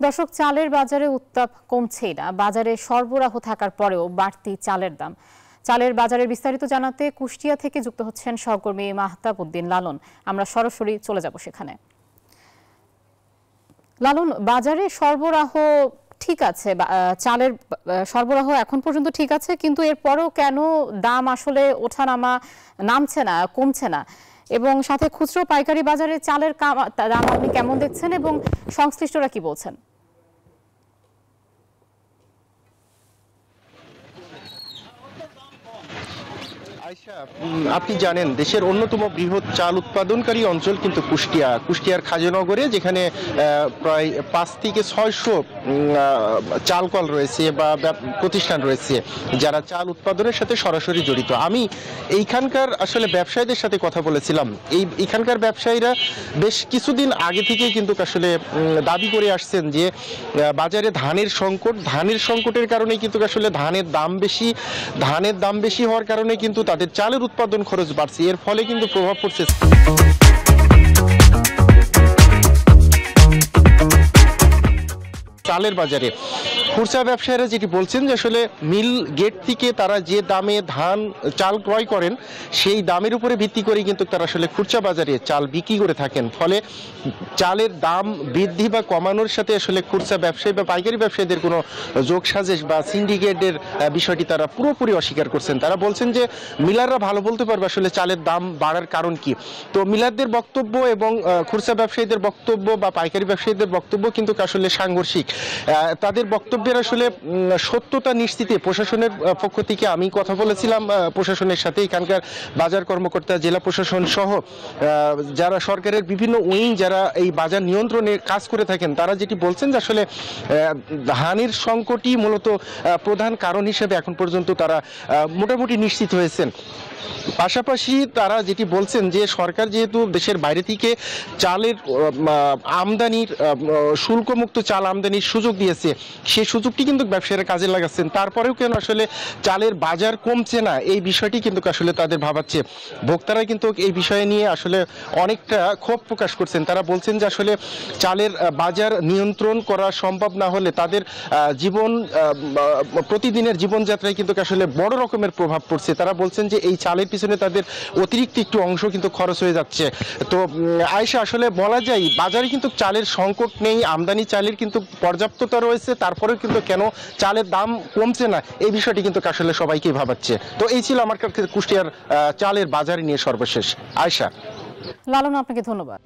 দর্শক, চালের বাজারে উত্তাপ কমছেই না। বাজারে সরবরাহ থাকার পরেও বাড়তি চালের দাম। চালের বাজারের বিস্তারিত জানাতে কুষ্টিয়া থেকে যুক্ত হচ্ছেন সহকর্মী মাহতাব উদ্দিন লালন। আমরা সরাসরি চলে যাব সেখানে। লালন, বাজারে সরবরাহ ঠিক আছে, চালের সরবরাহ এখন পর্যন্ত ঠিক আছে, কিন্তু এরপরও কেন দাম আসলে ওঠানামা নামছে না, কমছে না? এবং সাথে খুচরো পাইকারি বাজারে চালের দাম আপনি কেমন দেখছেন এবং সংশ্লিষ্টরা কি বলছেন? আপনি জানেন দেশের অন্যতম বৃহৎ চাল উৎপাদনকারী অঞ্চল কিন্তু কুষ্টিয়ার খাজনগরে, যেখানে প্রায় 5 থেকে 600 চাল কল রয়েছে বা প্রতিষ্ঠান রয়েছে যারা চাল উৎপাদনের সাথে সরাসরি জড়িত। আমি এইখানকার আসলে ব্যবসায়ীদের সাথে কথা বলেছিলাম। এইখানকার ব্যবসায়ীরা বেশ কিছুদিন আগে থেকেই কিন্তু আসলে দাবি করে আসছেন যে বাজারে ধানের সংকটের কারণে কিন্তু আসলে ধানের দাম বেশি হওয়ার কারণে কিন্তু তাদের চালের উৎপাদন খরচ বাড়ছে। এর ফলে কিন্তু প্রভাব পড়ছে চালের বাজারে। খুচরা ব্যবসায়ীরা যেটি বলছেন যে আসলে মিল গেট থেকে তারা যে দামে চাল ক্রয় করেন সেই দামের উপরে ভিত্তি করে কিন্তু তারা আসলে খুচরা বাজারে চাল বিক্রি করে থাকেন। ফলে চালের দাম বৃদ্ধি বা কমানোর সাথে আসলে খুচরা ব্যবসায়ী বা পাইকারি ব্যবসায়ীদের কোনো যোগসাজশ বা সিন্ডিকেটের বিষয়টি তারা পুরোপুরি অস্বীকার করছেন। তারা বলছেন যে মিলাররা ভালো বলতে পারবে আসলে চালের দাম বাড়ার কারণ কি। তো মিলারদের বক্তব্য এবং খুচরা ব্যবসায়ীদের বক্তব্য বা পাইকারি ব্যবসায়ীদের বক্তব্য কিন্তু আসলে সাংঘর্ষিক। তাদের বক্তব্যের আসলে সত্যতা নিশ্চিতে প্রশাসনের পক্ষ থেকে আমি কথা বলেছিলাম প্রশাসনের সাথে, এখানকার বাজার কর্মকর্তা, জেলা প্রশাসন সহ যারা সরকারের বিভিন্ন উইং যারা এই বাজার নিয়ন্ত্রণে কাজ করে থাকেন, তারা যেটি বলছেন যে আসলে ধানের সংকটই মূলত প্রধান কারণ হিসেবে এখন পর্যন্ত তারা মোটামুটি নিশ্চিত হয়েছেন। পাশাপাশি তারা যেটি বলছেন যে সরকার যেহেতু দেশের বাইরে থেকে চালের আমদানির শুল্কমুক্ত চাল আমদানির সুযোগ দিয়েছে, সেই সুযোগটি কিন্তু ব্যবসায়ীরা কাজে লাগাচ্ছেন। তারপরেও কেন আসলে চালের বাজার কমছে না, এই বিষয়টি কিন্তু আসলে তাদের ভাবাচ্ছে। ভোক্তারা কিন্তু এই বিষয় নিয়ে আসলে অনেকটা ক্ষোভ প্রকাশ করছেন। তারা বলছেন যে আসলে চালের বাজার নিয়ন্ত্রণ করা সম্ভব না হলে তাদের প্রতিদিনের জীবনযাত্রায় কিন্তু আসলে বড় রকমের প্রভাব পড়ছে। তারা বলছেন যে এই চালের পিছনে তাদের অতিরিক্ত একটু অংশ কিন্তু খরচ হয়ে যাচ্ছে। তো আয়েশা, আসলে বলা যায় বাজারে কিন্তু চালের সংকট নেই, আমদানি চালের কিন্তু পর্যাপ্ততা রয়েছে, তারপরেও কিন্তু কেন চালের দাম কমছে না এই বিষয়টি কিন্তু আসলে সবাইকেই ভাবাচ্ছে। তো এই ছিল আমার কাছে কুষ্টিয়ার চালের বাজার নিয়ে সর্বশেষ। আয়েশা। লালন, আপনাকে ধন্যবাদ।